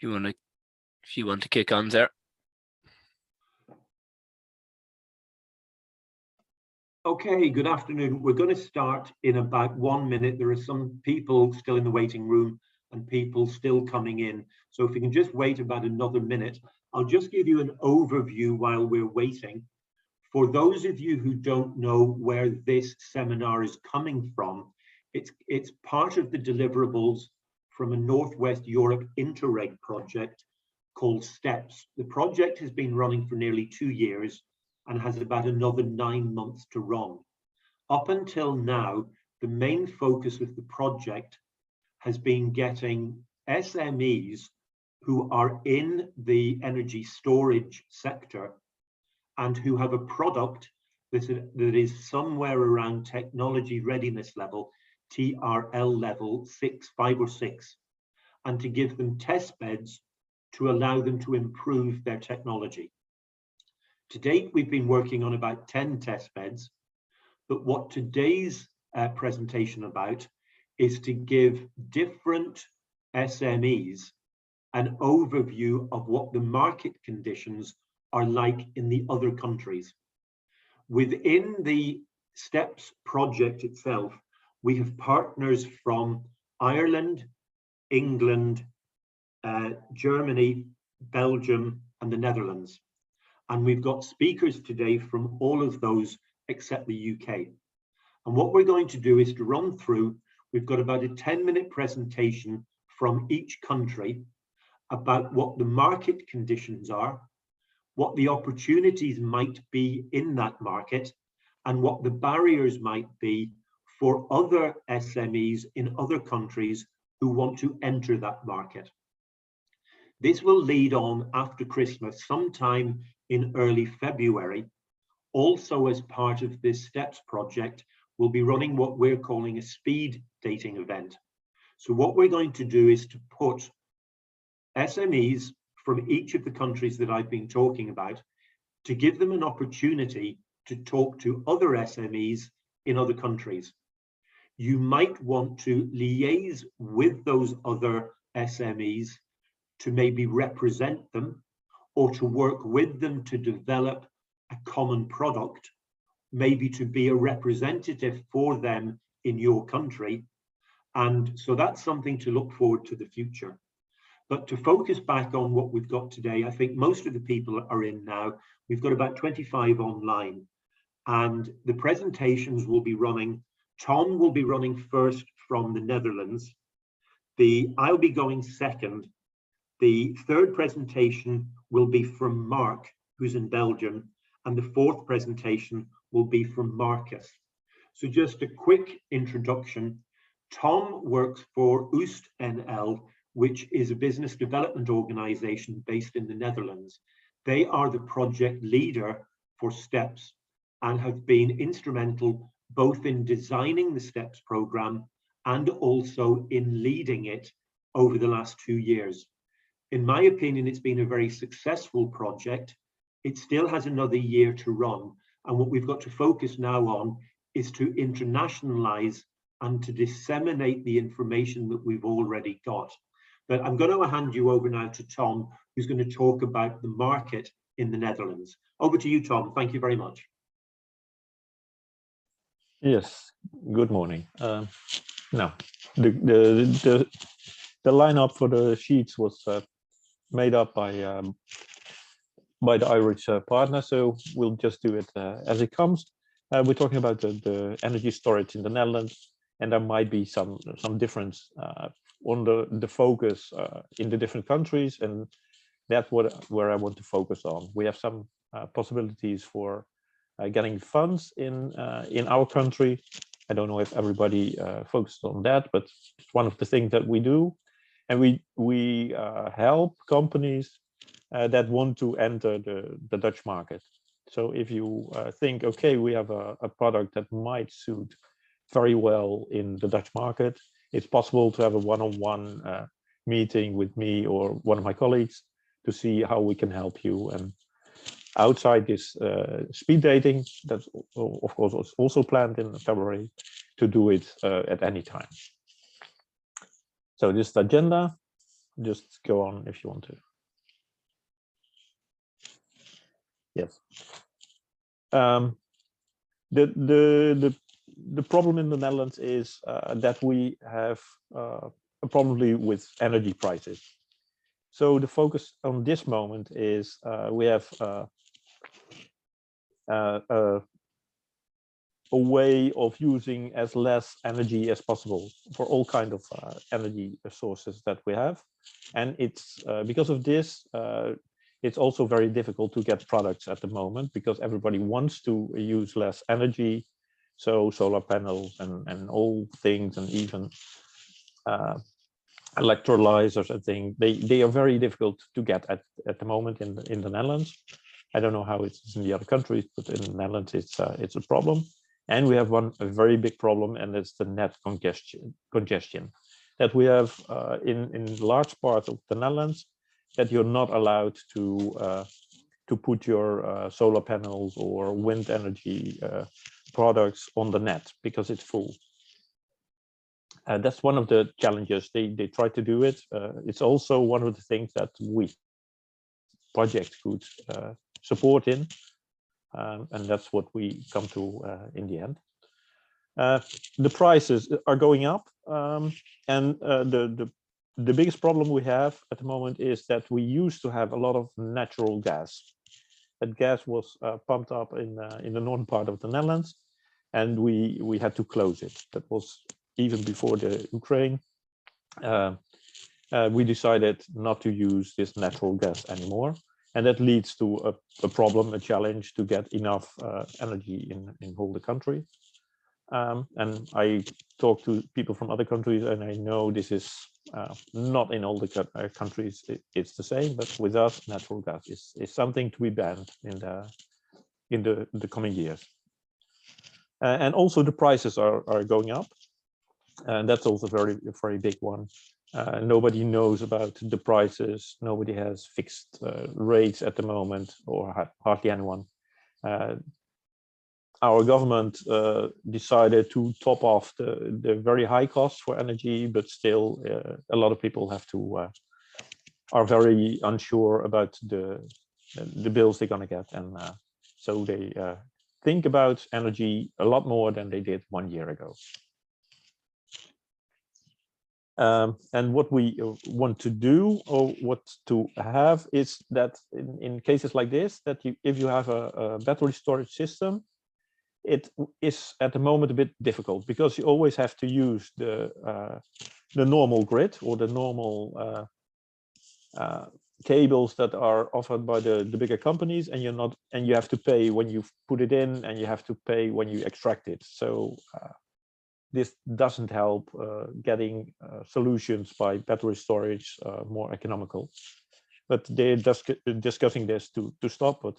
if you want to kick on there. Okay, good afternoon. We're going to start in about 1 minute. There are some people still in the waiting room and people still coming in. So if we can just wait about another minute, I'll just give you an overview while we're waiting. For those of you who don't know where this seminar is coming from, it's part of the deliverables from a Northwest Europe Interreg project called STEPS. The project has been running for nearly 2 years and has about another 9 months to run. Up until now, the main focus of the project has been getting SMEs who are in the energy storage sector and who have a product that is somewhere around technology readiness level, TRL level 5 or 6, and to give them test beds to allow them to improve their technology. To date, we've been working on about 10 test beds, but what today's presentation about is to give different SMEs an overview of what the market conditions are like in the other countries. Within the STEPS project itself, we have partners from Ireland, England, Germany, Belgium, and the Netherlands. And we've got speakers today from all of those except the UK. And what we're going to do is to run through, we've got about a 10-minute presentation from each country about what the market conditions are, what the opportunities might be in that market, and what the barriers might be for other SMEs in other countries who want to enter that market. This will lead on after Christmas, sometime in early February. Also, as part of this STEPS project, we'll be running what we're calling a speed dating event. So what we're going to do is to put SMEs from each of the countries that I've been talking about, to give them an opportunity to talk to other SMEs in other countries. You might want to liaise with those other SMEs to maybe represent them or to work with them to develop a common product, maybe to be a representative for them in your country. And so that's something to look forward to the future. But to focus back on what we've got today, I think most of the people are in now. We've got about 25 online, and the presentations will be running. Tom will be running first from the Netherlands. I'll be going second. The third presentation will be from Marc, who's in Belgium, and the fourth presentation will be from Markus. So just a quick introduction. Tom works for Oost NL, which is a business development organization based in the Netherlands. They are the project leader for STEPS and have been instrumental both in designing the STEPS program and also in leading it over the last 2 years. In my opinion, it's been a very successful project. It still has another year to run. And what we've got to focus now on is to internationalize and to disseminate the information that we've already got. But I'm going to hand you over now to Tom, who's going to talk about the market in the Netherlands. Over to you, Tom. Thank you very much. Yes, good morning. Now, the lineup for the sheets was made up by the Irish partner, so we'll just do it as it comes. We're talking about the energy storage in the Netherlands, and there might be some difference on the focus in the different countries, and that's where I want to focus on. We have some possibilities for getting funds in our country. I don't know if everybody focused on that, but it's one of the things that we do, and we help companies that want to enter the Dutch market. So if you think, okay, we have a product that might suit very well in the Dutch market, it's possible to have a one-on-one meeting with me or one of my colleagues to see how we can help you. And outside this speed dating, that's of course was also planned in February, to do it at any time. So this agenda, just go on if you want to. Yes. The problem in the Netherlands is that we have a problem with energy prices. So the focus on this moment is we have a way of using as less energy as possible for all kind of energy sources that we have, and it's because of this it's also very difficult to get products at the moment because everybody wants to use less energy. So solar panels and all things, and even electrolyzers, I think they are very difficult to get at the moment in the Netherlands. I don't know how it's in the other countries, but in the Netherlands it's a problem. And we have a very big problem, and it's the net congestion that we have in large parts of the Netherlands, that you're not allowed to put your solar panels or wind energy products on the net because it's full. That's one of the challenges. They try to do it. It's also one of the things that we project could support in. And that's what we come to in the end. The prices are going up, and the biggest problem we have at the moment is that we used to have a lot of natural gas. That gas was pumped up in the northern part of the Netherlands, and we had to close it. That was even before the Ukraine. We decided not to use this natural gas anymore. And that leads to a problem, a challenge to get enough energy in whole the country. And I talk to people from other countries, and I know this is not in all the countries. It's the same, but with us, natural gas is something to be banned in the coming years. And also the prices are going up, and that's also a very big one. Nobody knows about the prices. Nobody has fixed rates at the moment, or hardly anyone. Our government decided to top off the very high costs for energy, but still a lot of people are very unsure about the bills they're going to get, and so they think about energy a lot more than they did 1 year ago. And what we want to do, or what to have, is that in cases like this, that if you have a battery storage system, it is at the moment a bit difficult because you always have to use the normal grid or the normal cables that are offered by the bigger companies, and you have to pay when you put it in, and you have to pay when you extract it. So this doesn't help getting solutions by battery storage more economical. But they're just discussing this to stop, but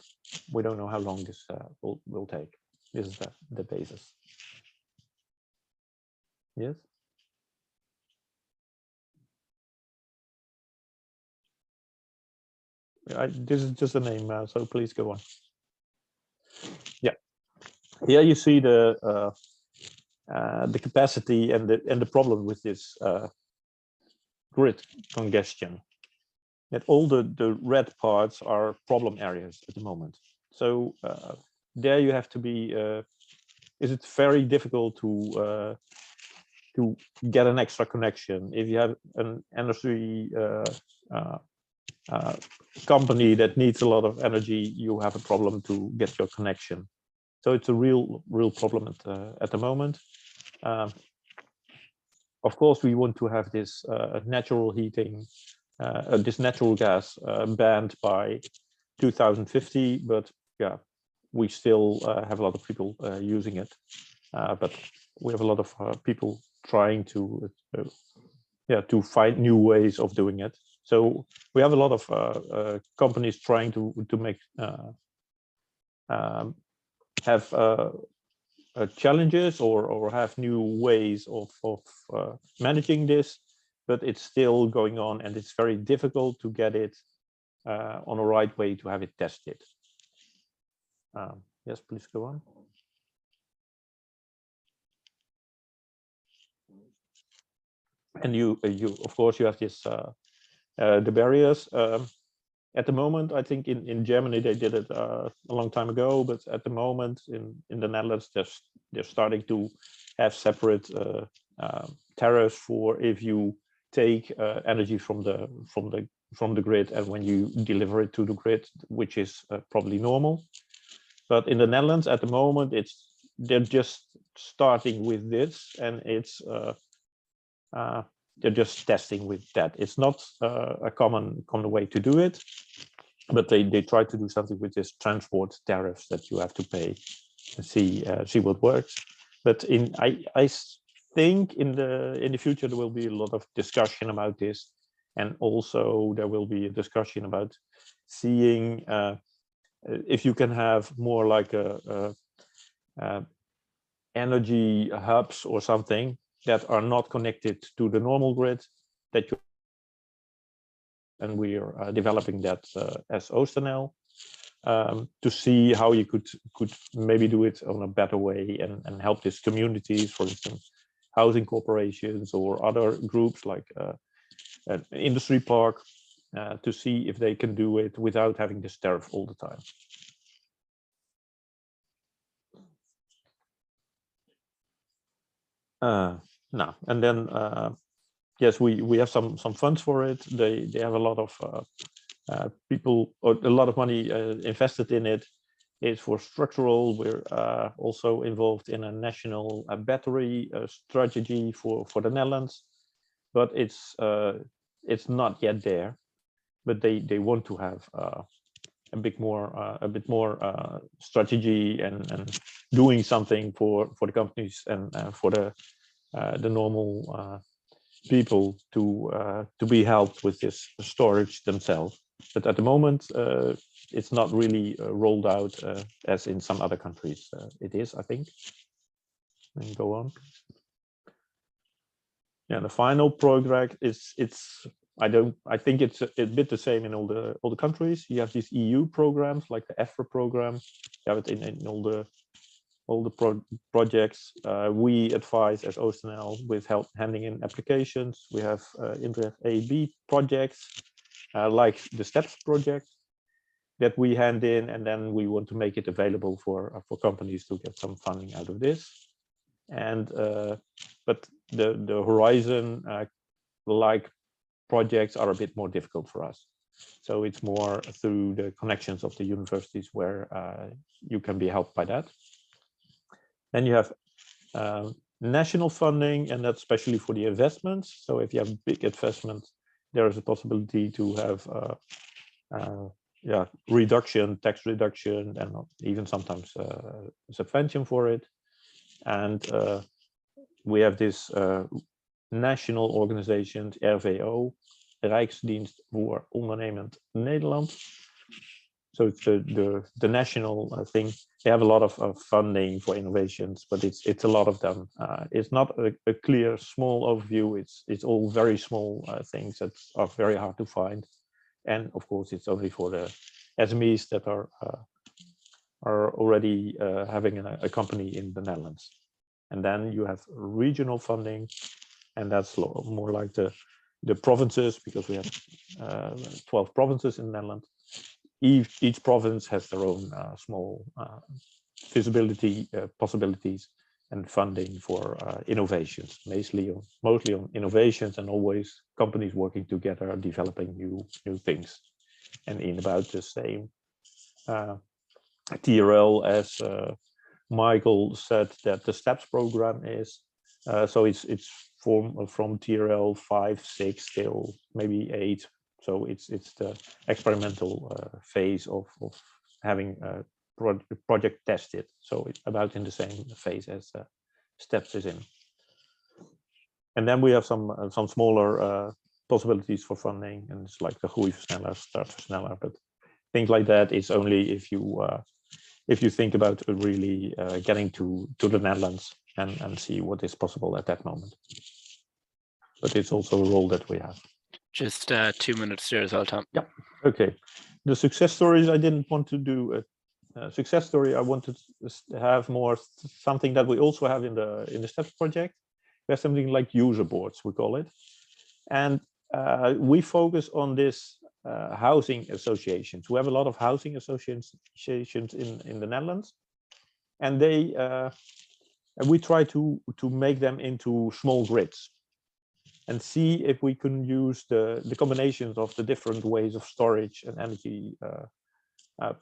we don't know how long this will take. This is the basis. Yes. This is just a name, so please go on. Yeah. Here you see the capacity and the problem with this grid congestion. That all the red parts are problem areas at the moment. So there you have to be. Is it very difficult to get an extra connection? If you have an energy company that needs a lot of energy, you have a problem to get your connection. So it's a real problem at the moment. Of course, we want to have this natural heating, this natural gas banned by 2050, but yeah, we still have a lot of people using it. But we have a lot of people trying to find new ways of doing it. So we have a lot of companies trying to make have challenges or have new ways of managing this, but it's still going on, and it's very difficult to get it on a right way to have it tested. Yes, please go on. And you of course you have this the barriers. At the moment, I think in Germany they did it a long time ago, but at the moment in the Netherlands they're starting to have separate tariffs for if you take energy from the grid and when you deliver it to the grid, which is probably normal. But in the Netherlands at the moment, they're just starting with this, and it's they're just testing with that. It's not a common way to do it, but they try to do something with this transport tariffs that you have to pay and see what works. But I think in the future there will be a lot of discussion about this, and also there will be a discussion about seeing if you can have more like a energy hubs or something that are not connected to the normal grid, that you, and we are developing that as OostNL to see how you could maybe do it on a better way and help these communities, for instance, housing corporations or other groups like an industry park, to see if they can do it without having this tariff all the time. No, and then yes, we have some funds for it. They have a lot of people, or a lot of money invested in it. It's for structural. We're also involved in a national battery strategy for the Netherlands, but it's not yet there. But they want to have a bit more strategy and doing something for the companies and for the normal people to be helped with this storage themselves. But at the moment, it's not really rolled out as in some other countries. It is, I think. And go on. Yeah, the final project is I think it's a bit the same in all the countries. You have these EU programs like the EFRA program. You have it in all the projects. We advise as OostNL with help handing in applications. We have Interreg A/B projects like the STEPS project that we hand in, and then we want to make it available for companies to get some funding out of this. And but the Horizon like projects are a bit more difficult for us. So it's more through the connections of the universities where you can be helped by that. Then you have national funding, and that's especially for the investments. So if you have big investments, there is a possibility to have tax reduction, and even sometimes subvention for it. And we have this national organizations, RVO, Rijksdienst voor Ondernemend Nederland. So it's the national thing. They have a lot of funding for innovations, but it's a lot of them. It's not a clear, small overview. It's all very small things that are very hard to find. And of course, it's only for the SMEs that are already having a company in the Netherlands. And then you have regional funding, and that's more like the provinces, because we have 12 provinces in the Netherlands. Each province has their own small visibility possibilities and funding for innovations, mostly on innovations, and always companies working together developing new things. And in about the same TRL as Michael said that the STEPS program is, so it's from TRL 5, 6 till maybe 8. So it's the experimental phase of having a project tested. So it's about in the same phase as STEPS is in. And then we have some smaller possibilities for funding, and it's like the Groeiversneller, Startversneller, but things like that is only if you think about really getting to the Netherlands and see what is possible at that moment. But it's also a role that we have. Just 2 minutes there as well, Tom. Yeah. Okay. The success stories, I didn't want to do a success story. I wanted to have more something that we also have in the STEPS project. We have something like user boards, we call it. And we focus on this housing associations. We have a lot of housing associations in the Netherlands, and they we try to make them into small grids and see if we can use the combinations of the different ways of storage and energy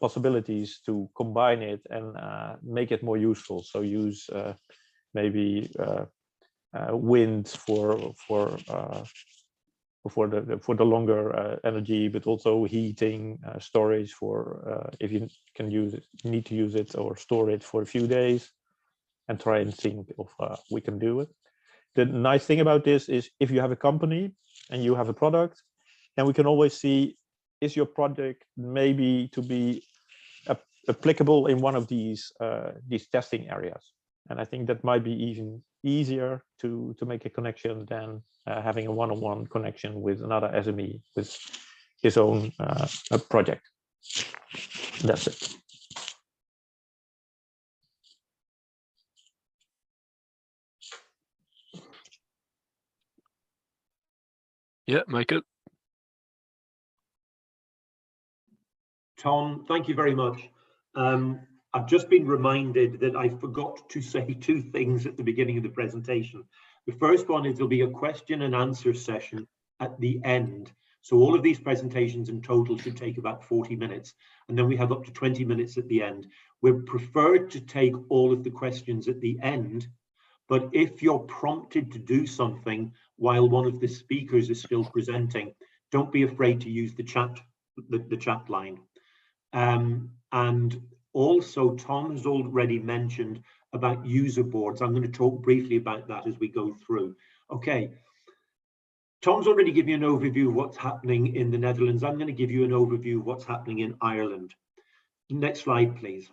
possibilities to combine it and make it more useful. So use maybe wind for the longer energy, but also heating, storage for if you can use it, need to use it or store it for a few days, and try and think of we can do it. The nice thing about this is if you have a company and you have a product, then we can always see, is your project maybe to be applicable in one of these testing areas? And I think that might be even easier to make a connection than having a one-on-one connection with another SME with his own project. That's it. Yeah, Michael. Tom, thank you very much. I've just been reminded that I forgot to say two things at the beginning of the presentation. The first one is there'll be a question and answer session at the end. So all of these presentations in total should take about 40 minutes. And then we have up to 20 minutes at the end. We're preferred to take all of the questions at the end, but if you're prompted to do something while one of the speakers is still presenting, don't be afraid to use the chat line. And also, Tom has already mentioned about user boards. I'm going to talk briefly about that as we go through. Okay, Tom's already given you an overview of what's happening in the Netherlands. I'm going to give you an overview of what's happening in Ireland. Next slide, please.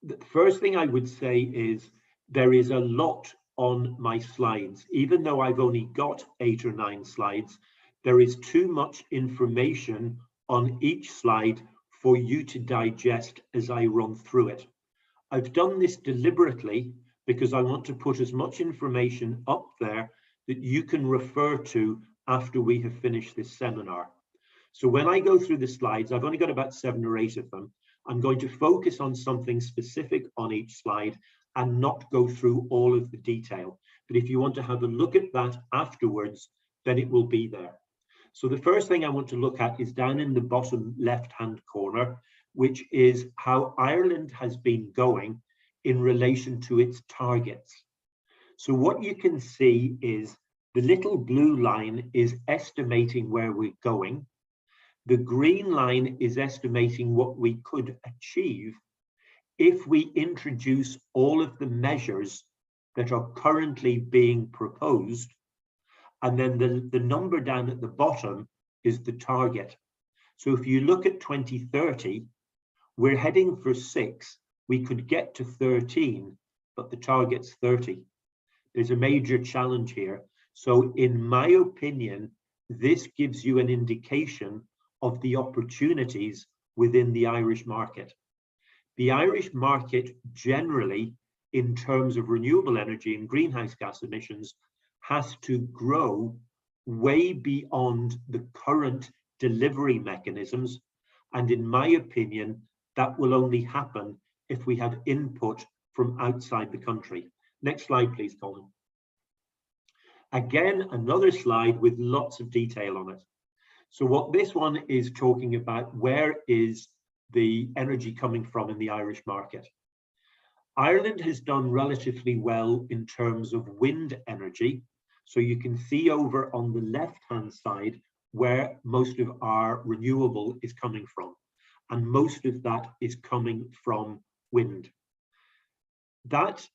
The first thing I would say is there is a lot on my slides. Even though I've only got 8 or 9 slides, there is too much information on each slide for you to digest as I run through it. I've done this deliberately because I want to put as much information up there that you can refer to after we have finished this seminar. So when I go through the slides, I've only got about 7 or 8 of them. I'm going to focus on something specific on each slide and not go through all of the detail. But if you want to have a look at that afterwards, then it will be there. So the first thing I want to look at is down in the bottom left-hand corner, which is how Ireland has been going in relation to its targets. So what you can see is the little blue line is estimating where we're going. The green line is estimating what we could achieve if we introduce all of the measures that are currently being proposed. And then the number down at the bottom is the target. So if you look at 2030, we're heading for 6. We could get to 13, but the target's 30. There's a major challenge here. So in my opinion, this gives you an indication of the opportunities within the Irish market. The Irish market generally, in terms of renewable energy and greenhouse gas emissions, has to grow way beyond the current delivery mechanisms. And in my opinion, that will only happen if we have input from outside the country. Next slide, please, Colin. Again, another slide with lots of detail on it. So what this one is talking about, where is the energy coming from in the Irish market? Ireland has done relatively well in terms of wind energy. So you can see over on the left-hand side where most of our renewable is coming from. And most of that is coming from wind. That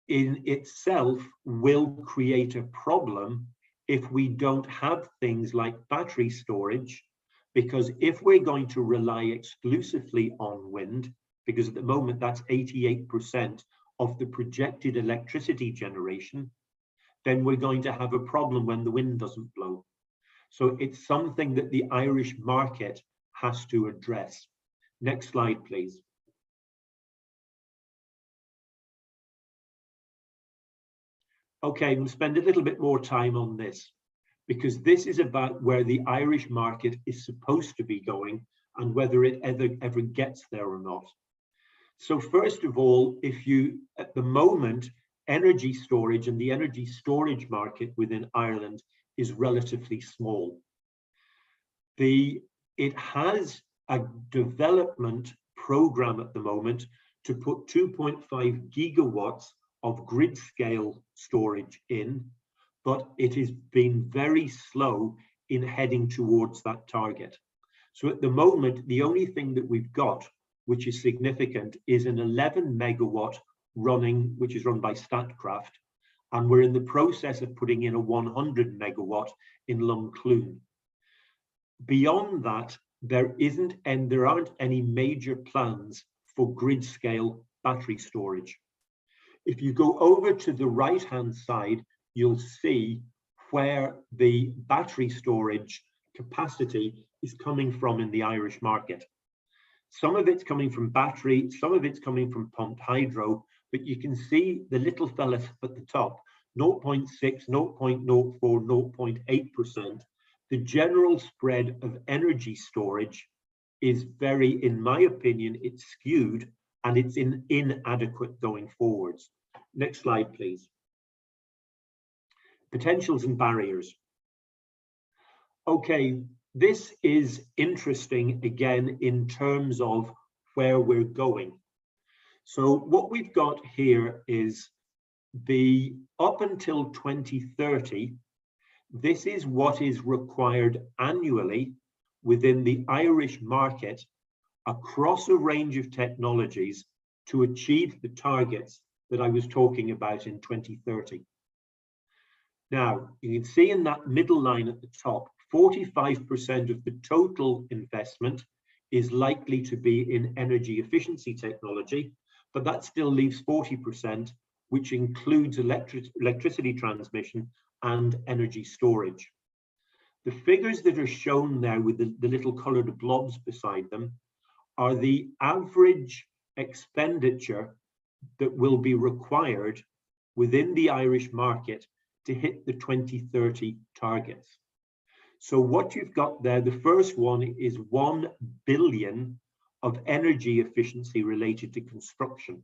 in itself will create a problem if we don't have things like battery storage, because if we're going to rely exclusively on wind, because at the moment that's 88% of the projected electricity generation, then we're going to have a problem when the wind doesn't blow. So it's something that the Irish market has to address. Next slide, please. Okay, we'll spend a little bit more time on this because this is about where the Irish market is supposed to be going and whether it ever gets there or not. So first of all, if you, at the moment, energy storage and the energy storage market within Ireland is relatively small. It has a development program at the moment to put 2.5 gigawatts of grid scale storage in, but it has been very slow in heading towards that target. So at the moment, the only thing that we've got, which is significant, is an 11 megawatt running, which is run by Statkraft, and we're in the process of putting in a 100 megawatt in Lumcloon. Beyond that, there aren't any major plans for grid scale battery storage. If you go over to the right-hand side, you'll see where the battery storage capacity is coming from in the Irish market. Some of it's coming from battery, some of it's coming from pumped hydro, but you can see the little fella at the top, 0.6, 0.04, 0.8%. The general spread of energy storage is very, in my opinion, it's skewed and it's inadequate going forwards. Next slide, please. Potentials and barriers. Okay, this is interesting again in terms of where we're going. So what we've got here is up until 2030, this is what is required annually within the Irish market across a range of technologies to achieve the targets that I was talking about in 2030. Now, you can see in that middle line at the top, 45% of the total investment is likely to be in energy efficiency technology, but that still leaves 40%, which includes electricity transmission and energy storage. The figures that are shown there with the little colored blobs beside them are the average expenditure that will be required within the Irish market to hit the 2030 targets. So what you've got there, the first one is 1 billion of energy efficiency related to construction.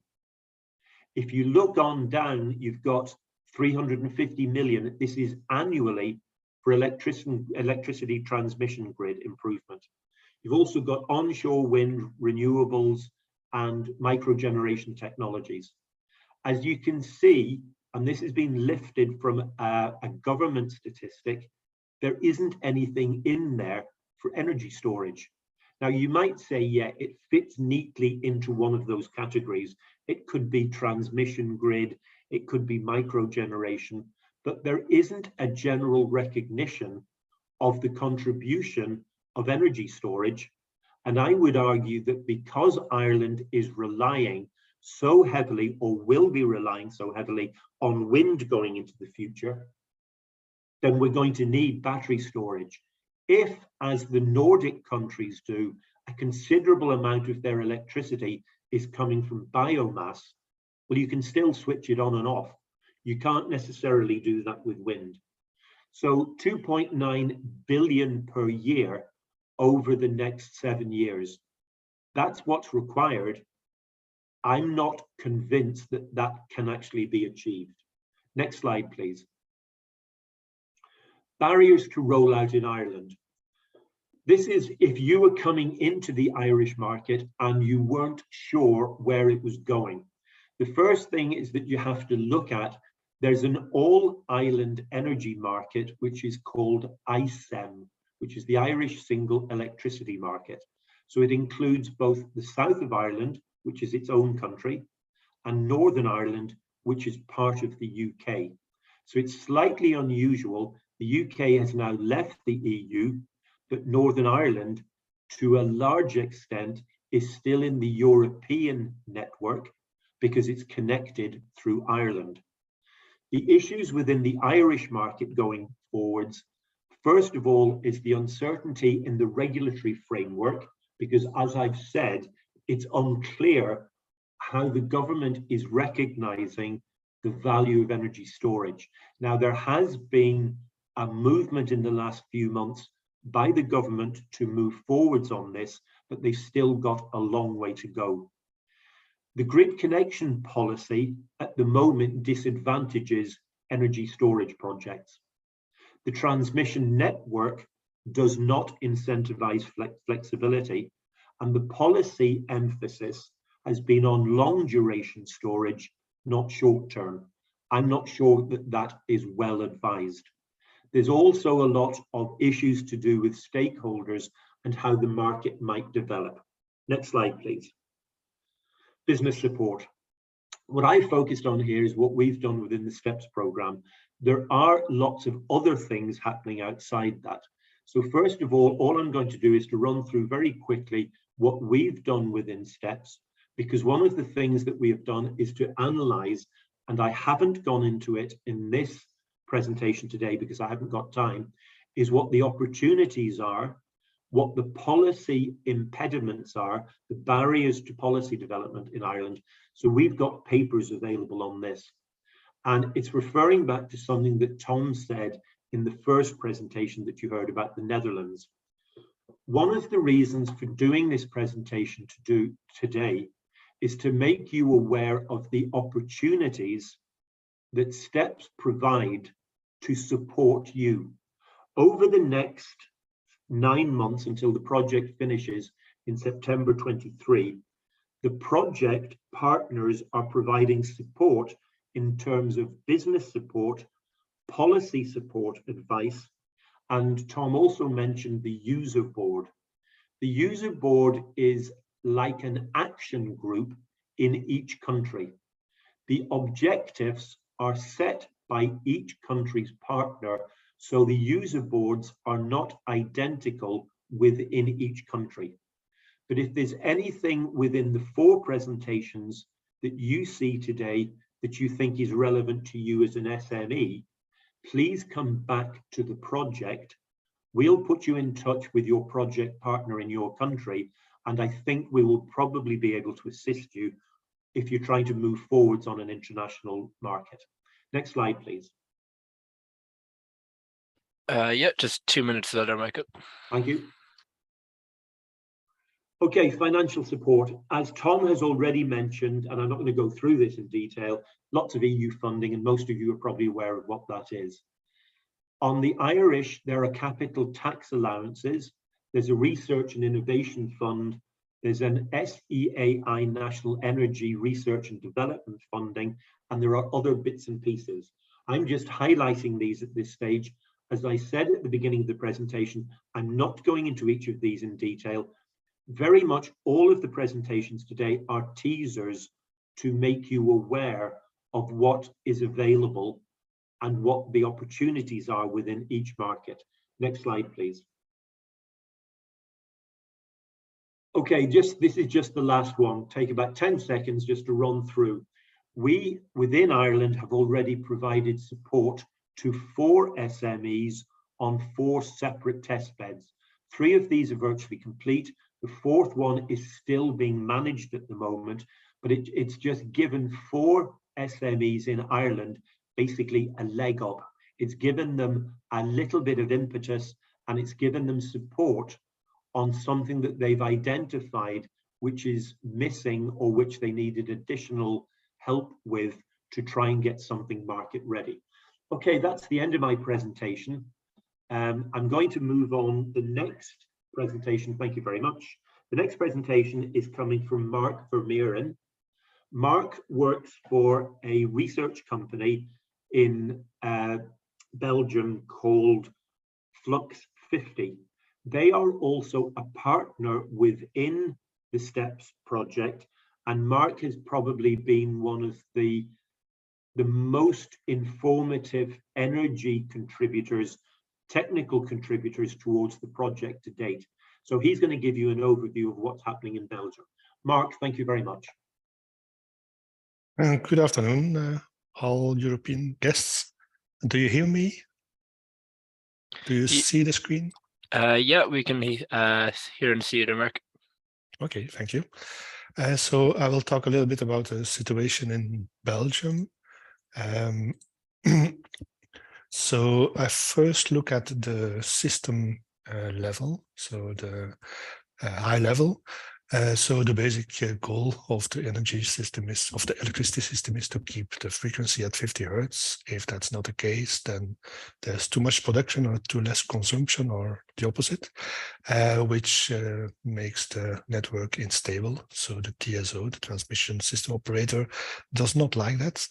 If you look on down, you've got 350 million. This is annually for electricity transmission grid improvement. You've also got onshore wind, renewables, and microgeneration technologies. As you can see, and this has been lifted from a government statistic, there isn't anything in there for energy storage. Now, you might say, yeah, it fits neatly into one of those categories. It could be transmission grid, it could be microgeneration, but there isn't a general recognition of the contribution of energy storage. And I would argue that because Ireland is relying so heavily, or will be relying so heavily, on wind going into the future, then we're going to need battery storage. If, as the Nordic countries do, a considerable amount of their electricity is coming from biomass, well, you can still switch it on and off. You can't necessarily do that with wind. So 2.9 billion per year over the next 7 years. That's what's required. I'm not convinced that that can actually be achieved. Next slide, please. Barriers to rollout in Ireland. This is if you were coming into the Irish market and you weren't sure where it was going. The first thing is that you have to look at, there's an all-island energy market, which is called ISEM, which is the Irish Single Electricity Market. So it includes both the south of Ireland, which is its own country, and Northern Ireland, which is part of the UK. So it's slightly unusual. The UK has now left the EU, but Northern Ireland, to a large extent, is still in the European network because it's connected through Ireland. The issues within the Irish market going forwards, first of all, is the uncertainty in the regulatory framework, because as I've said, it's unclear how the government is recognizing the value of energy storage. Now, there has been a movement in the last few months by the government to move forwards on this, but they've still got a long way to go. The grid connection policy at the moment disadvantages energy storage projects. The transmission network does not incentivize flexibility, and the policy emphasis has been on long duration storage, not short term. I'm not sure that that is well advised. There's also a lot of issues to do with stakeholders and how the market might develop. Next slide, please. Business support. What I focused on here is what we've done within the STEPS program. There are lots of other things happening outside that. So first of all I'm going to do is to run through very quickly what we've done within STEPS, because one of the things that we have done is to analyze, and I haven't gone into it in this presentation today because I haven't got time, is what the opportunities are, what the policy impediments are, the barriers to policy development in Ireland. So we've got papers available on this. And it's referring back to something that Tom said in the first presentation that you heard about the Netherlands. One of the reasons for doing this presentation today is to make you aware of the opportunities that STEPS provide to support you. Over the next 9 months until the project finishes in September 23, the project partners are providing support in terms of business support, policy support, advice, and Tom also mentioned the user board. The user board is like an action group in each country. The objectives are set by each country's partner, so the user boards are not identical within each country. But if there's anything within the 4 presentations that you see today that you think is relevant to you as an SME, please come back to the project. We'll put you in touch with your project partner in your country, and I think we will probably be able to assist you if you're trying to move forwards on an international market. Next slide, please. Yeah, just 2 minutes there, Marc. Thank you. Okay, financial support. As Tom has already mentioned, and I'm not going to go through this in detail, lots of EU funding, and most of you are probably aware of what that is. On the Irish, there are capital tax allowances. There's a research and innovation fund. There's an SEAI National Energy Research and Development funding, and there are other bits and pieces. I'm just highlighting these at this stage. As I said at the beginning of the presentation, I'm not going into each of these in detail. Very much all of the presentations today are teasers to make you aware of what is available and what the opportunities are within each market. Next slide, please. Okay, this is just the last one. Take about 10 seconds just to run through. We, within Ireland, have already provided support to 4 SMEs on 4 separate test beds. 3 of these are virtually complete. The 4th one is still being managed at the moment, but it's just given 4 SMEs in Ireland basically a leg up. It's given them a little bit of impetus, and it's given them support on something that they've identified which is missing or which they needed additional help with to try and get something market ready. Okay, that's the end of my presentation. I'm going to move on. The next presentation, thank you very much. The next presentation is coming from Marc Vermeeren. Marc works for a research company in Belgium called Flux 50. They are also a partner within the STEPS project, and Marc has probably been one of the most informative energy contributors, technical contributors towards the project to date. So he's going to give you an overview of what's happening in Belgium. Marc, thank you very much. Good afternoon, all European guests. Do you hear me? Do you see the screen? Yeah, we can hear and see it, Marc. Okay, thank you. So I will talk a little bit about the situation in Belgium. So I first look at the system level, so the high level. So the basic goal of the energy system is, of the electricity system, is to keep the frequency at 50 hertz. If that's not the case, then there's too much production or too less consumption, or the opposite, which makes the network unstable. So the TSO, the transmission system operator, does not like that.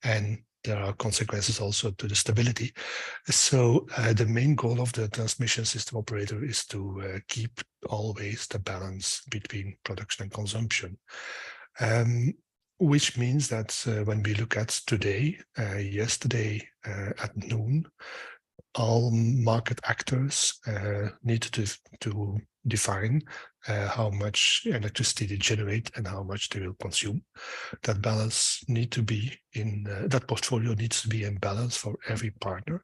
And there are consequences also to the stability. So the main goal of the transmission system operator is to keep always the balance between production and consumption. Which means that when we look at today, yesterday at noon, all market actors need to define how much electricity they generate and how much they will consume. That balance need to be in, that portfolio needs to be in balance for every partner.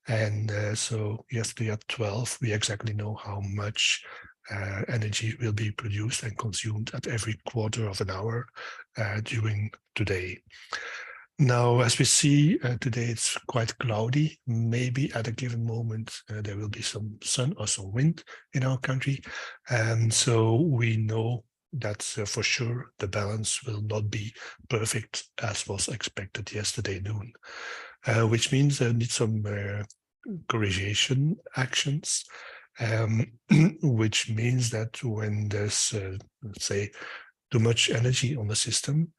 And so yesterday at 12, we exactly know how much energy will be produced and consumed at every quarter of an hour during today. Now, as we see today, it's quite cloudy. Maybe at a given moment, there will be some sun or some wind in our country. And so we know that for sure, the balance will not be perfect as was expected yesterday noon, which means there need some corrigation actions, which means that when there's, let's say, too much energy on the system,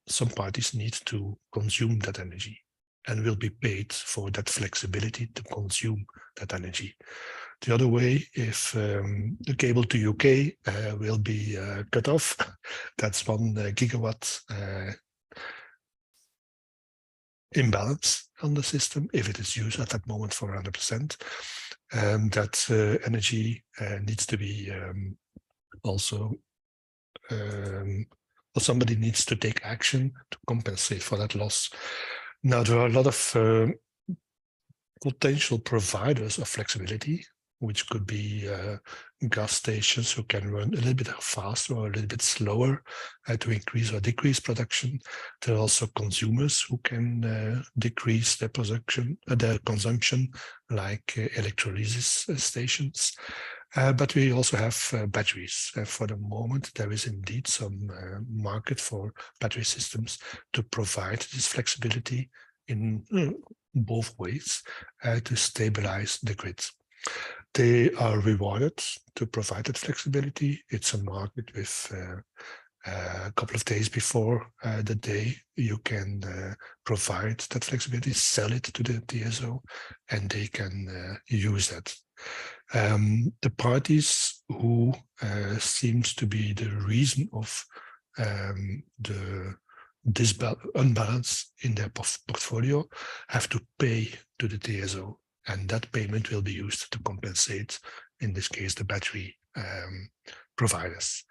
some parties need to consume that energy and will be paid for that flexibility to consume that energy. The other way, if the cable to UK will be cut off, that's 1 gigawatt imbalance on the system if it is used at that moment for 100%. That energy needs to be also or somebody needs to take action to compensate for that loss. Now, there are a lot of potential providers of flexibility, which could be gas stations who can run a little bit faster or a little bit slower to increase or decrease production. There are also consumers who can decrease their production, their consumption, like electrolysis stations. But we also have batteries. For the moment, there is indeed some market for battery systems to provide this flexibility in both ways to stabilize the grid. They are rewarded to provide that flexibility. It's a market with a couple of days before the day you can provide that flexibility, sell it to the TSO, and they can use that. The parties who seems to be the reason of this unbalance in their portfolio have to pay to the TSO, and that payment will be used to compensate, in this case, the battery providers.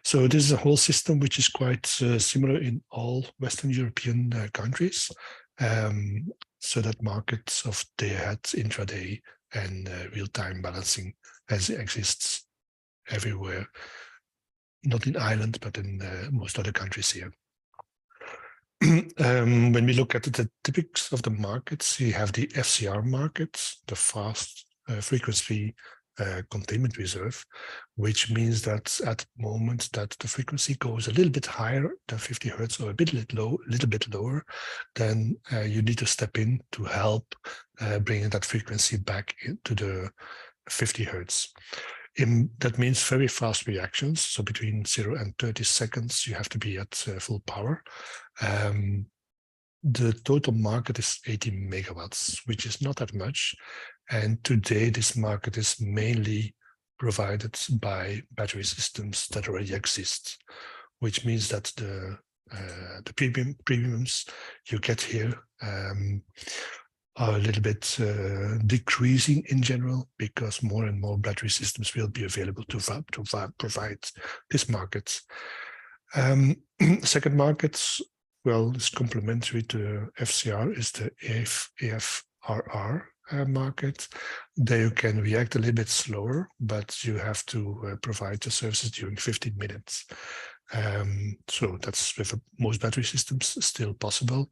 So this is a whole system which is quite similar in all Western European countries, so that markets of day-ahead, intraday, and real-time balancing exists everywhere, not in Ireland, but in most other countries here. When we look at the typics of the markets, we have the FCR markets, the fast frequency containment reserve, which means that at the moment that the frequency goes a little bit higher than 50 hertz or a little bit lower, then you need to step in to help bringing that frequency back into the 50 hertz. That means very fast reactions. So between 0 and 30 seconds, you have to be at full power. The total market is 80 megawatts, which is not that much. And today, this market is mainly provided by battery systems that already exist, which means that the premiums you get here are a little bit decreasing in general, because more and more battery systems will be available to provide this market. Second market, well, it's complementary to FCR, is the AFRR market. There you can react a little bit slower, but you have to provide the services during 15 minutes. So that's with most battery systems still possible.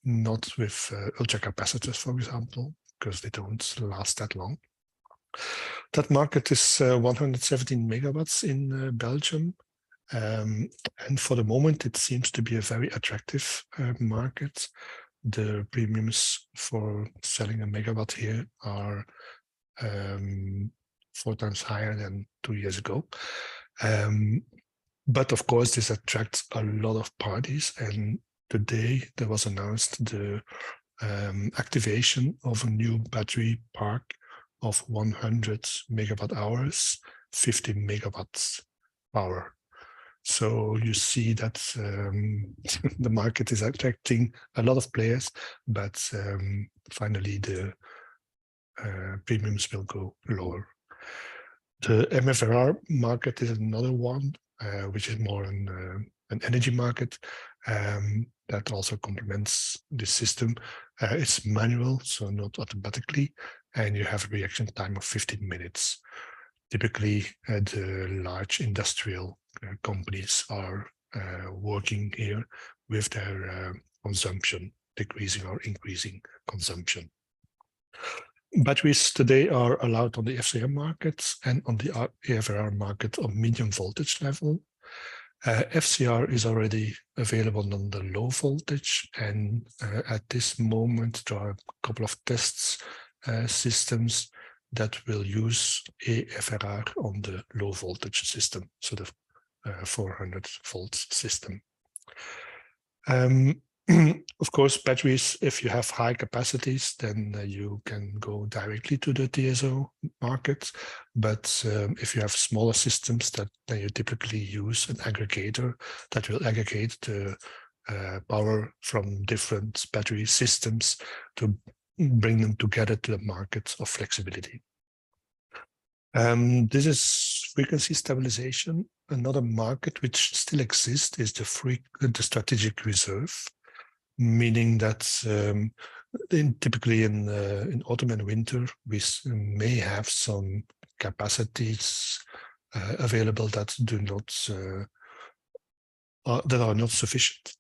not with ultra capacitors, for example, because they don't last that long. That market is 117 megawatts in Belgium. And for the moment, it seems to be a very attractive market. The premiums for selling a megawatt here are 4 times higher than 2 years ago. But of course, this attracts a lot of parties. And today there was announced the activation of a new battery park of 100 megawatt hours, 50 megawatts power. So you see that the market is attracting a lot of players, but finally the premiums will go lower. The MFRR market is another one, which is more an energy market that also complements the system. It's manual, so not automatically, and you have a reaction time of 15 minutes. Typically, the large industrial companies are working here with their consumption, decreasing or increasing consumption. Batteries today are allowed on the FCM markets and on the AFRR market of medium voltage level. FCR is already available on the low voltage, and at this moment there are a couple of tests systems that will use AFRR on the low voltage system, so the 400 volts system. Of course, batteries, if you have high capacities, then you can go directly to the TSO market. But if you have smaller systems, then you typically use an aggregator that will aggregate the power from different battery systems to bring them together to the market of flexibility. This is frequency stabilization. Another market which still exists is the strategic reserve, meaning that typically in autumn and winter, we may have some capacities available that are not sufficient.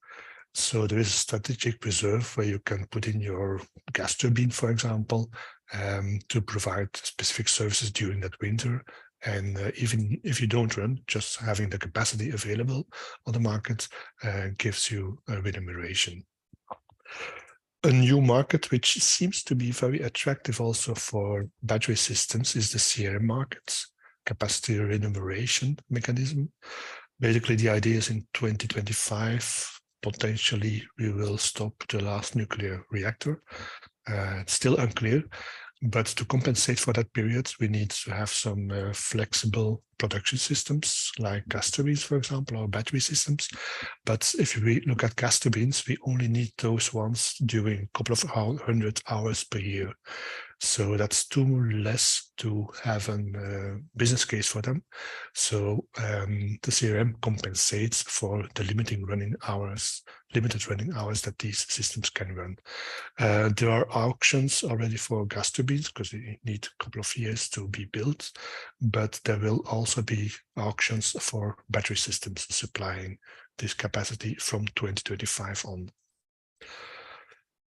So there is a strategic reserve where you can put in your gas turbine, for example, to provide specific services during that winter. And even if you don't run, just having the capacity available on the market gives you a remuneration. A new market which seems to be very attractive also for battery systems is the CRM market, capacity remuneration mechanism. Basically, the idea is in 2025, potentially we will stop the last nuclear reactor. It's still unclear, but to compensate for that period, we need to have some flexible production systems like gas turbines, for example, or battery systems. But if we look at gas turbines, we only need those ones during a couple of 100 hours per year. So that's too less to have a business case for them. So the CRM compensates for the limited running hours that these systems can run. There are auctions already for gas turbines because they need a couple of years to be built, but there will also be auctions for battery systems supplying this capacity from 2025 on.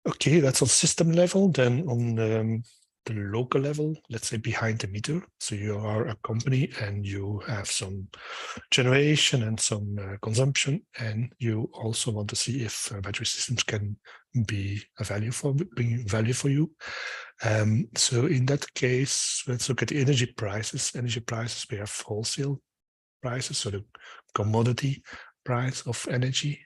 Okay, that's on system level. Then on the local level, let's say behind the meter. So you are a company and you have some generation and some consumption, and you also want to see if battery systems can bring value for you. So in that case, let's look at the energy prices. Energy prices, we have wholesale prices, so the commodity price of energy.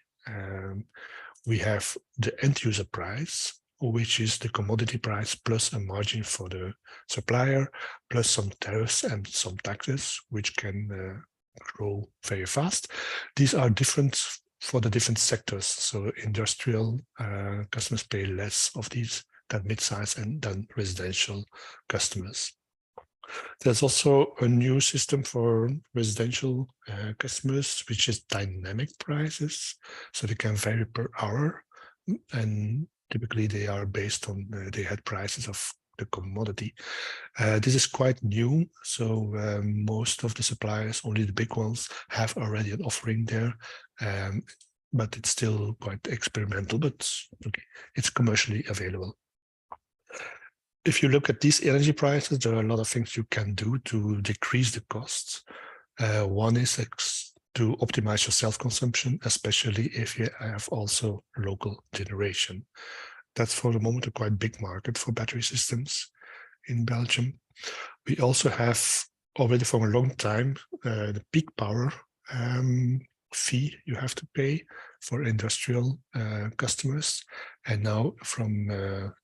We have the end user price, which is the commodity price plus a margin for the supplier, plus some tariffs and some taxes, which can grow very fast. These are different for the different sectors. So industrial customers pay less of these than mid-size and than residential customers. There's also a new system for residential customers, which is dynamic prices. So they can vary per hour, and typically they are based on the head prices of the commodity. This is quite new. So most of the suppliers, only the big ones, have already an offering there. but it's still quite experimental, but okay, it's commercially available. If you look at these energy prices, there are a lot of things you can do to decrease the costs. One is to optimize your self-consumption, especially if you have also local generation. That's for the moment a quite big market for battery systems in Belgium. We also have already for a long time the peak power fee you have to pay for industrial customers. And now from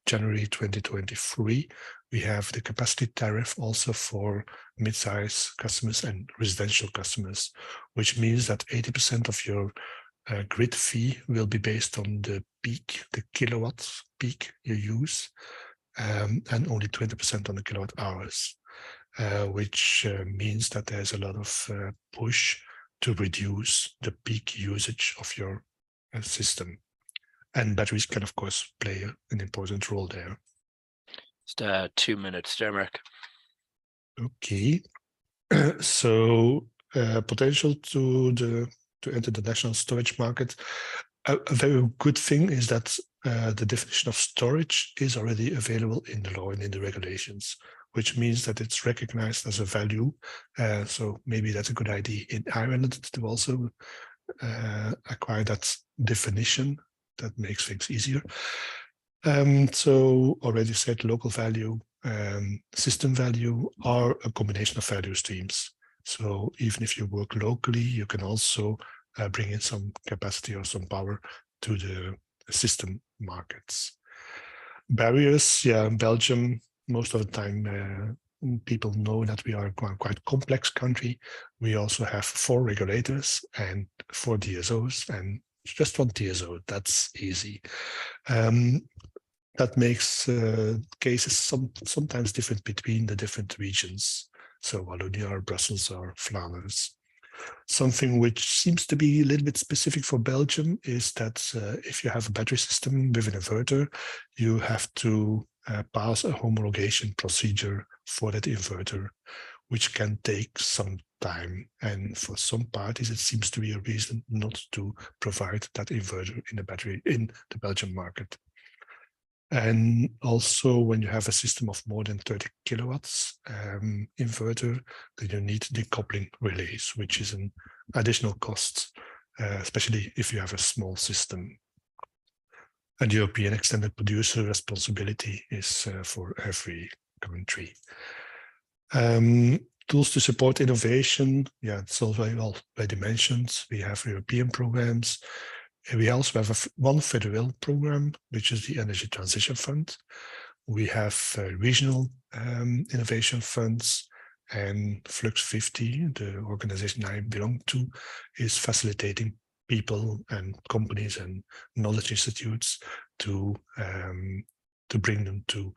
January 2023, we have the capacity tariff also for mid-size customers and residential customers, which means that 80% of your grid fee will be based on the peak, the kilowatts peak you use, and only 20% on the kilowatt hours, which means that there's a lot of push to reduce the peak usage of your system. And batteries can, of course, play an important role there. Just 2 minutes there, Marc. Okay. So potential to enter the national storage market. A very good thing is that the definition of storage is already available in the law and in the regulations, which means that it's recognized as a value. So maybe that's a good idea in Ireland to also acquire that definition. That makes things easier. So already said, local value, system value are a combination of value streams. So even if you work locally, you can also bring in some capacity or some power to the system markets. Barriers, yeah, in Belgium, most of the time, people know that we are a quite complex country. We also have 4 regulators and 4 DSOs, and just 1 TSO. That's easy. That makes cases sometimes different between the different regions. So Wallonia or Brussels or Flanders. Something which seems to be a little bit specific for Belgium is that if you have a battery system with an inverter, you have to pass a homologation procedure for that inverter, which can take some time. And for some parties, it seems to be a reason not to provide that inverter in the battery in the Belgian market. And also when you have a system of more than 30 kilowatts inverter, then you need decoupling relays, which is an additional cost, especially if you have a small system. And European extended producer responsibility is for every country. Tools to support innovation, yeah, it's already mentioned. We have European programs. We also have one federal program, which is the Energy Transition Fund. We have regional innovation funds, and Flux 50, the organization I belong to, is facilitating people and companies and knowledge institutes to bring them to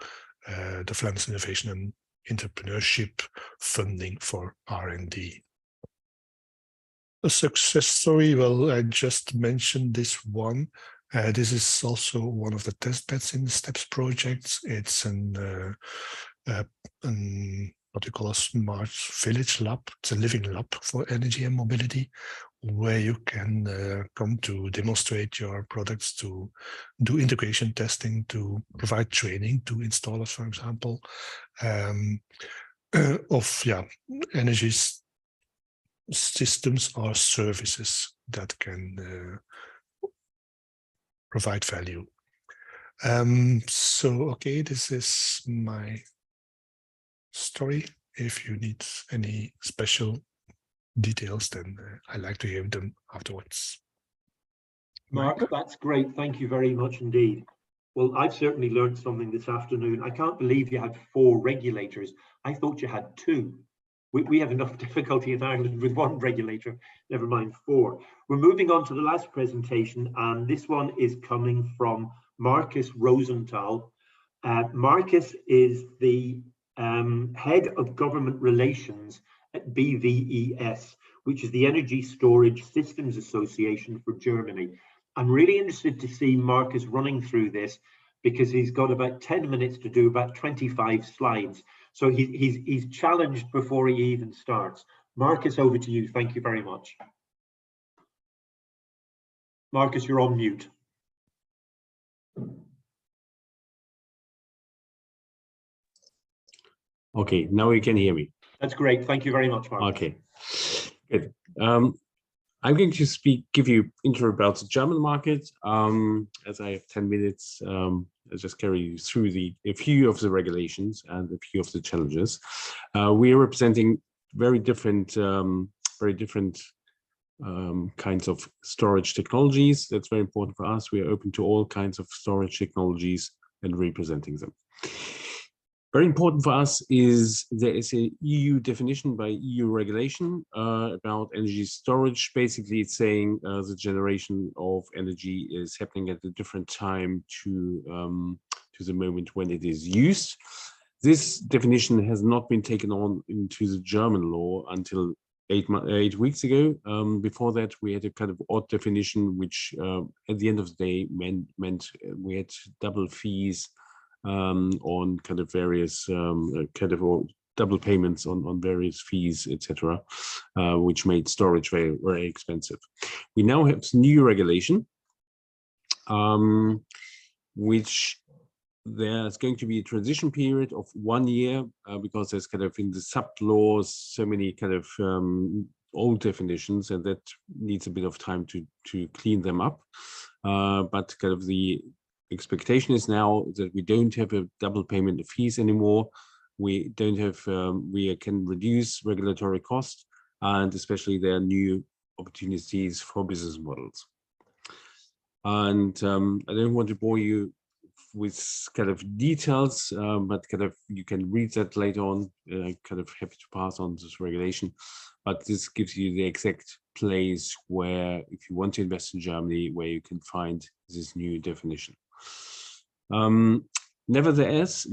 the Flanders Innovation and Entrepreneurship funding for R&D. A success story, well, I just mentioned this one. This is also one of the test beds in the STEPS projects. It's what we call a smart village lab. It's a living lab for energy and mobility, where you can come to demonstrate your products, to do integration testing, to provide training to installers, for example, of energy systems or services that can provide value. So, okay, this is my story. If you need any special details, then I like to hear them afterwards. Mark, that's great. Thank you very much indeed. Well, I've certainly learned something this afternoon. I can't believe you had 4 regulators. I thought you had 2. We have enough difficulty in Ireland with 1 regulator, never mind 4. We're moving on to the last presentation, and this one is coming from Markus Rosenthal. Markus is the head of government relations at BVES, which is the Energy Storage Systems Association for Germany. I'm really interested to see Markus running through this because he's got about 10 minutes to do about 25 slides. So he's challenged before he even starts. Markus, over to you. Thank you very much. Marcus, you're on mute. Okay, now you can hear me. That's great. Thank you very much, Marcus. Okay, good. I'm going to give you intro about the German market. As I have 10 minutes, I'll just carry you through a few of the regulations and a few of the challenges. We are representing very different kinds of storage technologies. That's very important for us. We are open to all kinds of storage technologies and representing them. Very important for us is there is a EU definition by EU regulation about energy storage. Basically, it's saying the generation of energy is happening at a different time to the moment when it is used. This definition has not been taken on into the German law until 8 weeks ago. Before that, we had a kind of odd definition, which at the end of the day meant we had double fees on kind of various double payments on various fees, etc., which made storage very, very expensive. We now have new regulation, which there's going to be a transition period of 1 year because there's kind of in the sub laws so many kind of old definitions, and that needs a bit of time to clean them up. But kind of the expectation is now that we don't have a double payment of fees anymore. We don't have, we can reduce regulatory costs, and especially there are new opportunities for business models. And I don't want to bore you with kind of details, but kind of you can read that later on. Kind of happy to pass on this regulation, but this gives you the exact place where, if you want to invest in Germany, where you can find this new definition. Nevertheless,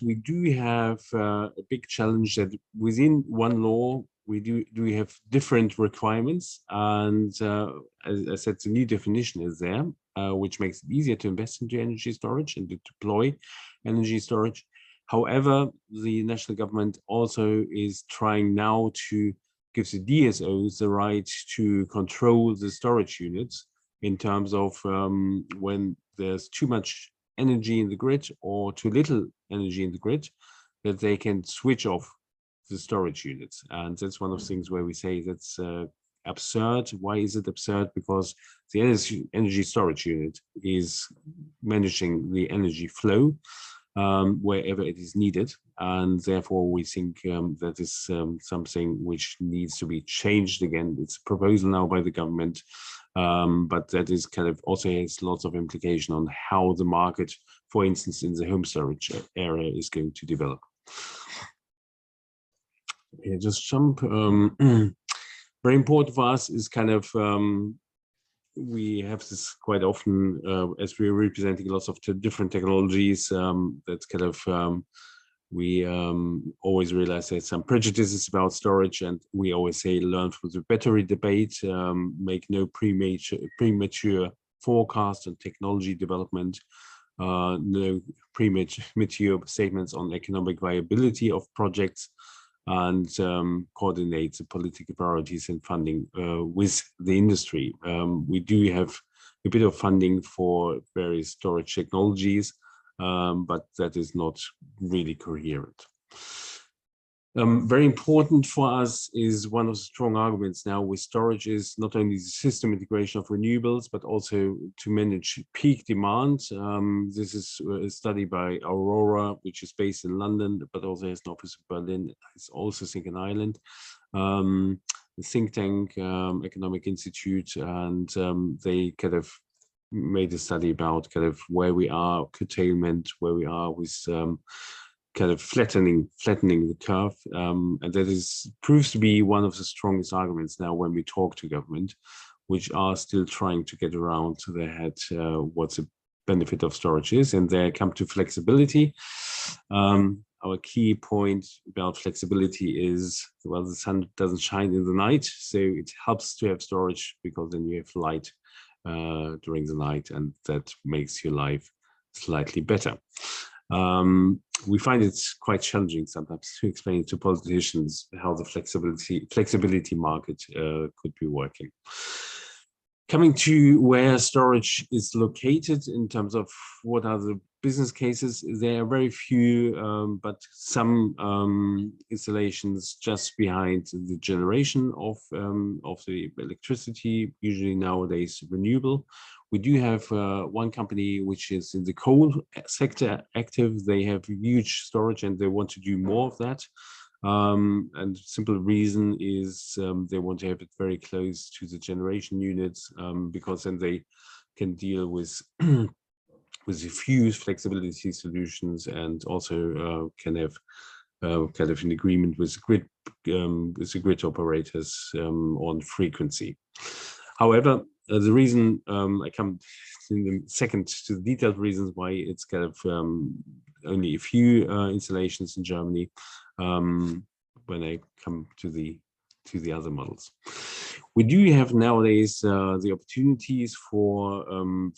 we do have a big challenge that within one law we have different requirements, and as I said, the new definition is there, which makes it easier to invest into energy storage and to deploy energy storage. However, the national government also is trying now to give the DSOs the right to control the storage units in terms of when there's too much energy in the grid or too little energy in the grid, that they can switch off the storage units. And that's one of the things where we say that's absurd. Why is it absurd? Because the energy storage unit is managing the energy flow wherever it is needed, and therefore we think that is something which needs to be changed again. It's a proposal now by the government, but that is kind of also has lots of implication on how the market, for instance, in the home storage area is going to develop. Okay, just jump. Very important for us is kind of we have this quite often as we're representing lots of different technologies. That's kind of we always realize there's some prejudices about storage, and we always say learn from the battery debate, make no premature forecast on technology development, no premature statements on economic viability of projects, and coordinate the political priorities and funding with the industry. We do have a bit of funding for various storage technologies, but that is not really coherent. Very important for us is one of the strong arguments now with storage is not only the system integration of renewables, but also to manage peak demand. This is a study by Aurora, which is based in London, but also has an office in Berlin. It's also think in Ireland. The think tank, Economic Institute, and they kind of made a study about kind of where we are, curtailment, where we are with kind of flattening the curve, and that proves to be one of the strongest arguments now when we talk to government, which are still trying to get around to their head what the benefit of storage is, and they come to flexibility. Our key point about flexibility is, well, the sun doesn't shine in the night, so it helps to have storage because then you have light during the night, and that makes your life slightly better. We find it quite challenging sometimes to explain to politicians how the flexibility market could be working. Coming to where storage is located in terms of what are the business cases, there are very few, but some installations just behind the generation of the electricity, usually nowadays renewable. We do have one company which is in the coal sector active. They have huge storage and they want to do more of that. And simple reason is they want to have it very close to the generation units, because then they can deal with with a few flexibility solutions, and also can have kind of an agreement with the grid operators on frequency. However, the reason I come in a second to the detailed reasons why it's kind of only a few installations in Germany. When I come to the other models, we do have nowadays the opportunities for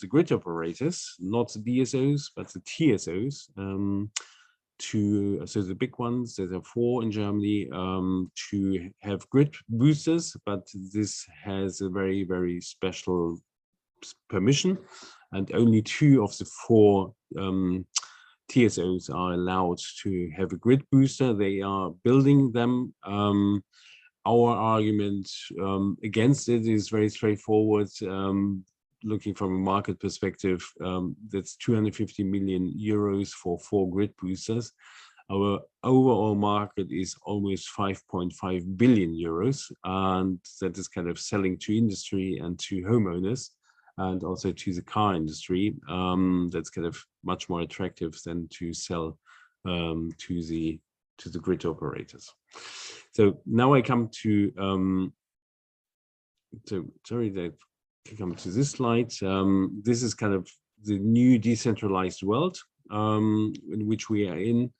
the grid operators, not the DSOs but the TSOs, so the big ones, there are 4 in Germany, to have grid boosters, but this has a very, very special permission, and only 2 of the 4 TSOs are allowed to have a grid booster. They are building them. Our argument against it is very straightforward. Looking from a market perspective, that's 250 million euros for 4 grid boosters. Our overall market is almost 5.5 billion euros, and that is kind of selling to industry and to homeowners, and also to the car industry. That's kind of much more attractive than to sell to the grid operators. So now I come to sorry that I come to this slide. This is kind of the new decentralized world in which we are in,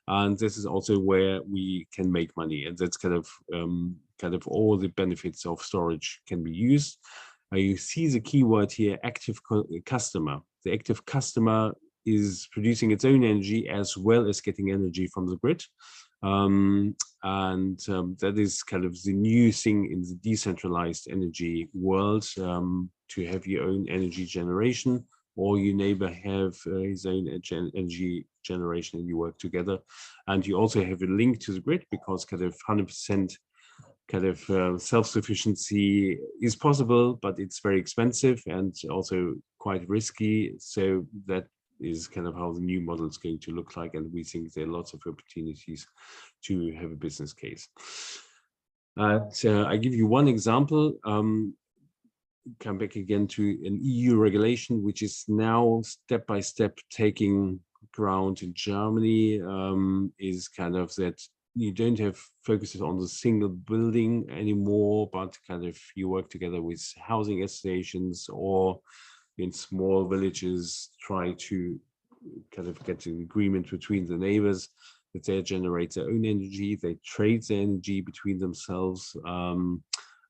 and this is also where we can make money, and that's kind of all the benefits of storage can be used. You see the keyword here, active customer. The active customer is producing its own energy as well as getting energy from the grid. That is kind of the new thing in the decentralized energy world, to have your own energy generation, or your neighbor have his own energy generation, and you work together. And you also have a link to the grid, because kind of 100% kind of self-sufficiency is possible, but it's very expensive and also quite risky. So that is kind of how the new model is going to look like, and we think there are lots of opportunities to have a business case. I give you one example. Come back again to an EU regulation, which is now step by step taking ground in Germany, is kind of that you don't have focuses on the single building anymore, but kind of you work together with housing associations, or in small villages try to kind of get an agreement between the neighbors that they generate their own energy, they trade their energy between themselves.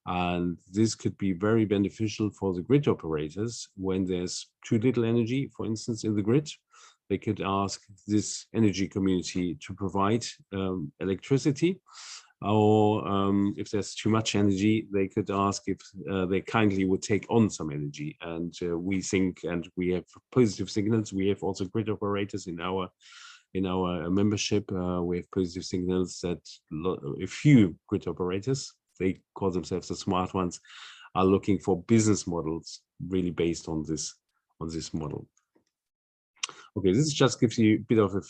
And this could be very beneficial for the grid operators when there's too little energy, for instance, in the grid. They could ask this energy community to provide electricity, or if there's too much energy, they could ask if they kindly would take on some energy. And we think, and we have positive signals. We have also grid operators in our membership. We have positive signals that a few grid operators, they call themselves the smart ones, are looking for business models really based on this model. Okay, this just gives you a bit of a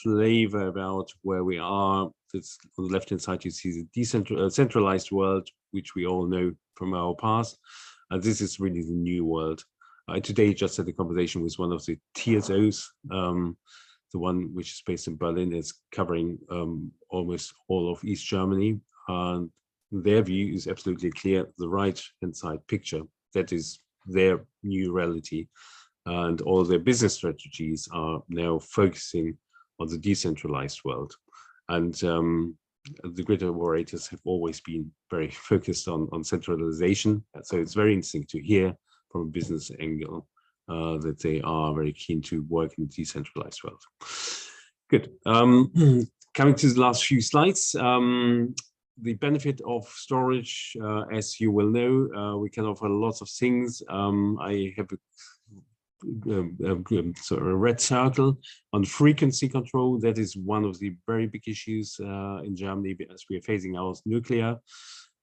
flavor about where we are. It's on the left-hand side, you see the centralized world, which we all know from our past. And this is really the new world. Today, just had a conversation with one of the TSOs, the one which is based in Berlin, is covering almost all of East Germany. And their view is absolutely clear. The right-hand side picture, that is their new reality. And all their business strategies are now focusing on the decentralized world. And the grid operators have always been very focused on centralization. So it's very interesting to hear from a business angle that they are very keen to work in the decentralized world. Good. Coming to the last few slides. the benefit of storage, as you will know, we can offer lots of things. I have a red circle on frequency control. That is one of the very big issues in Germany, as we are phasing out nuclear,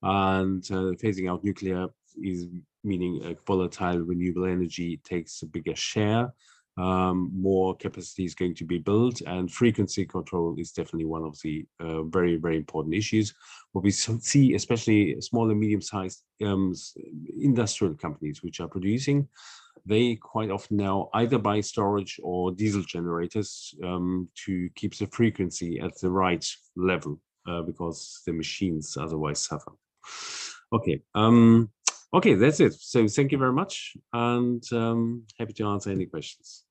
and phasing out nuclear is meaning volatile renewable energy takes a bigger share. More capacity is going to be built, and frequency control is definitely one of the very, very important issues. What we see, especially small and medium-sized industrial companies which are producing, they quite often now either buy storage or diesel generators to keep the frequency at the right level because the machines otherwise suffer. Okay. Okay, that's it. So thank you very much, and happy to answer any questions.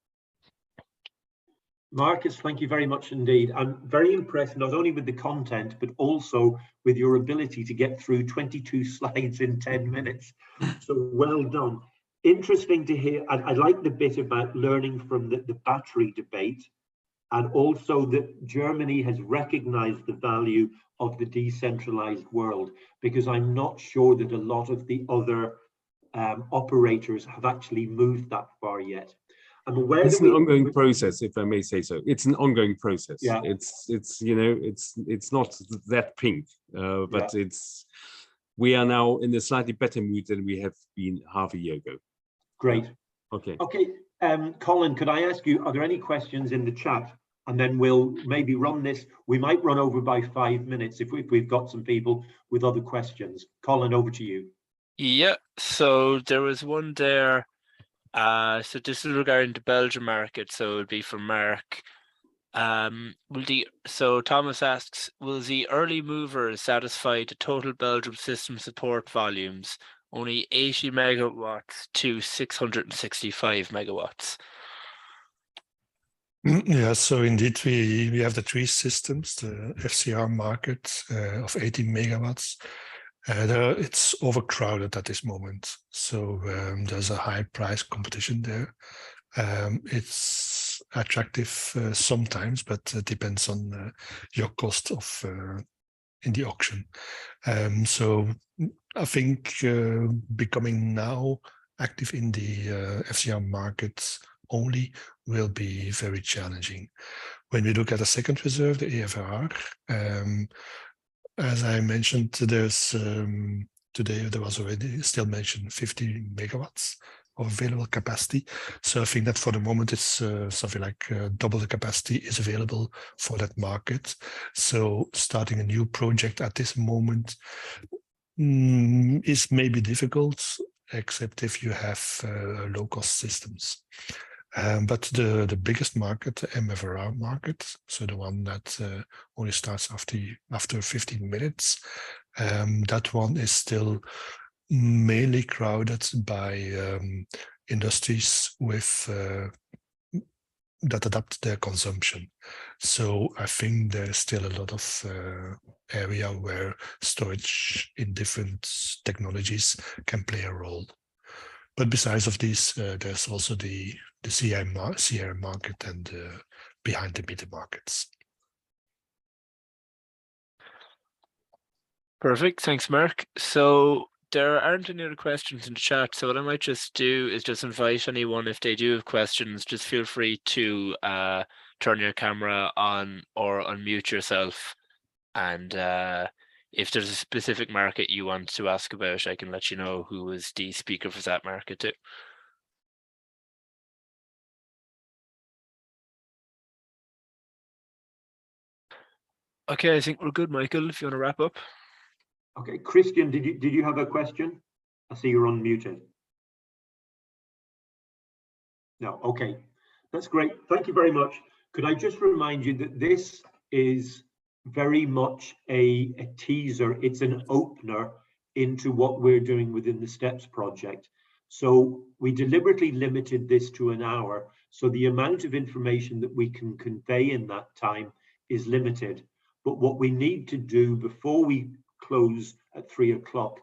Marcus, thank you very much indeed. I'm very impressed not only with the content, but also with your ability to get through 22 slides in 10 minutes. So well done. Interesting to hear. I like the bit about learning from the battery debate, and also that Germany has recognized the value of the decentralized world, because I'm not sure that a lot of the other operators have actually moved that far yet. I'm aware it's an ongoing process, if I may say so. It's an ongoing process. Yeah. It's you know, it's not that pink, but yeah. we are now in a slightly better mood than we have been half a year ago. Great. Okay. Okay, Colin, could I ask you, are there any questions in the chat? And then we'll maybe run this. We might run over by 5 minutes if we've got some people with other questions. Colin, over to you. Yeah, so there was one there. So this is regarding the Belgium market, so it'd be from Marc. So Thomas asks, will the early movers satisfy the total Belgium system support volumes, only 80 megawatts to 665 megawatts? Yeah, so indeed we have the three systems, the FCR market of 80 megawatts. It's overcrowded at this moment, so there's a high price competition there. It's attractive sometimes, but it depends on your cost of in the auction. So I think becoming now active in the FCR markets only will be very challenging. When we look at the second reserve, the EFR, as I mentioned, there's today there was already still mentioned 50 megawatts of available capacity. So I think that for the moment it's something like double the capacity is available for that market. So starting a new project at this moment is maybe difficult, except if you have low-cost systems. But the biggest market, the MFRR market, so the one that only starts after 15 minutes, that one is still mainly crowded by industries with that adapt their consumption. So I think there's still a lot of area where storage in different technologies can play a role. But besides of these, there's also the CR market and behind the meter markets. Perfect, thanks, Marc. So there aren't any other questions in the chat, so what I might just do is just invite anyone, if they do have questions, just feel free to turn your camera on or unmute yourself. And if there's a specific market you want to ask about, I can let you know who is the speaker for that market too. Okay, I think we're good, Michael, if you want to wrap up. Okay, Christian, did you have a question? I see you're unmuted. No, okay, that's great. Thank you very much. Could I just remind you that this is very much a teaser. It's an opener into what we're doing within the STEPS project. So we deliberately limited this to an hour. So the amount of information that we can convey in that time is limited. But what we need to do before we close at 3 o'clock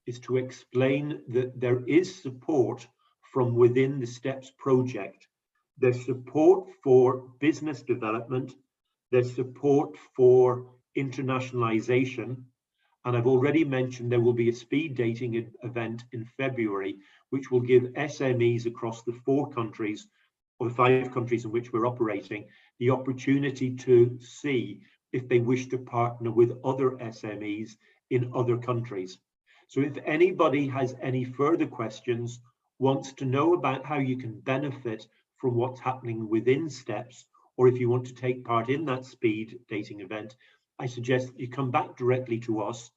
is to explain that there is support from within the STEPS project. There's support for business development, there's support for internationalization, And I've already mentioned there will be a speed dating event in February, which will give SMEs across the 4 countries or the 5 countries in which we're operating the opportunity to see if they wish to partner with other SMEs in other countries. So if anybody has any further questions, wants to know about how you can benefit from what's happening within STEPS, or if you want to take part in that speed dating event, I suggest that you come back directly to us.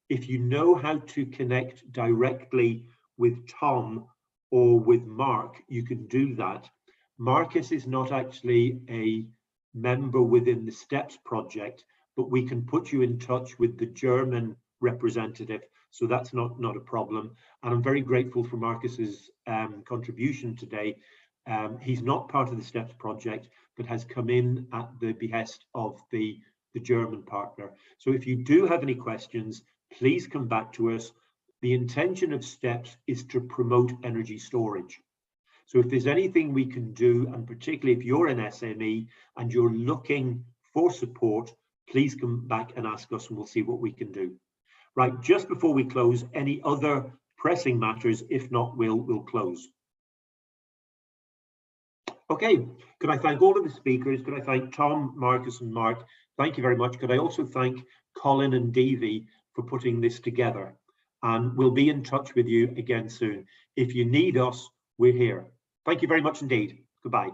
If you know how to connect directly with Tom or with Marc, you can do that. Marcus is not actually a member within the STEPS project, but we can put you in touch with the German representative, so that's not a problem. And I'm very grateful for Marcus's contribution today. He's not part of the STEPS project, but has come in at the behest of the German partner. So if you do have any questions, please come back to us. The intention of STEPS is to promote energy storage. So if there's anything we can do, and particularly if you're an SME and you're looking for support, please come back and ask us and we'll see what we can do. Right, just before we close, any other pressing matters? If not, we'll close. Okay, could I thank all of the speakers? Could I thank Tom, Marcus and Marc? Thank you very much. Could I also thank Colin and Davey for putting this together? And we'll be in touch with you again soon. If you need us, we're here. Thank you very much indeed. Goodbye.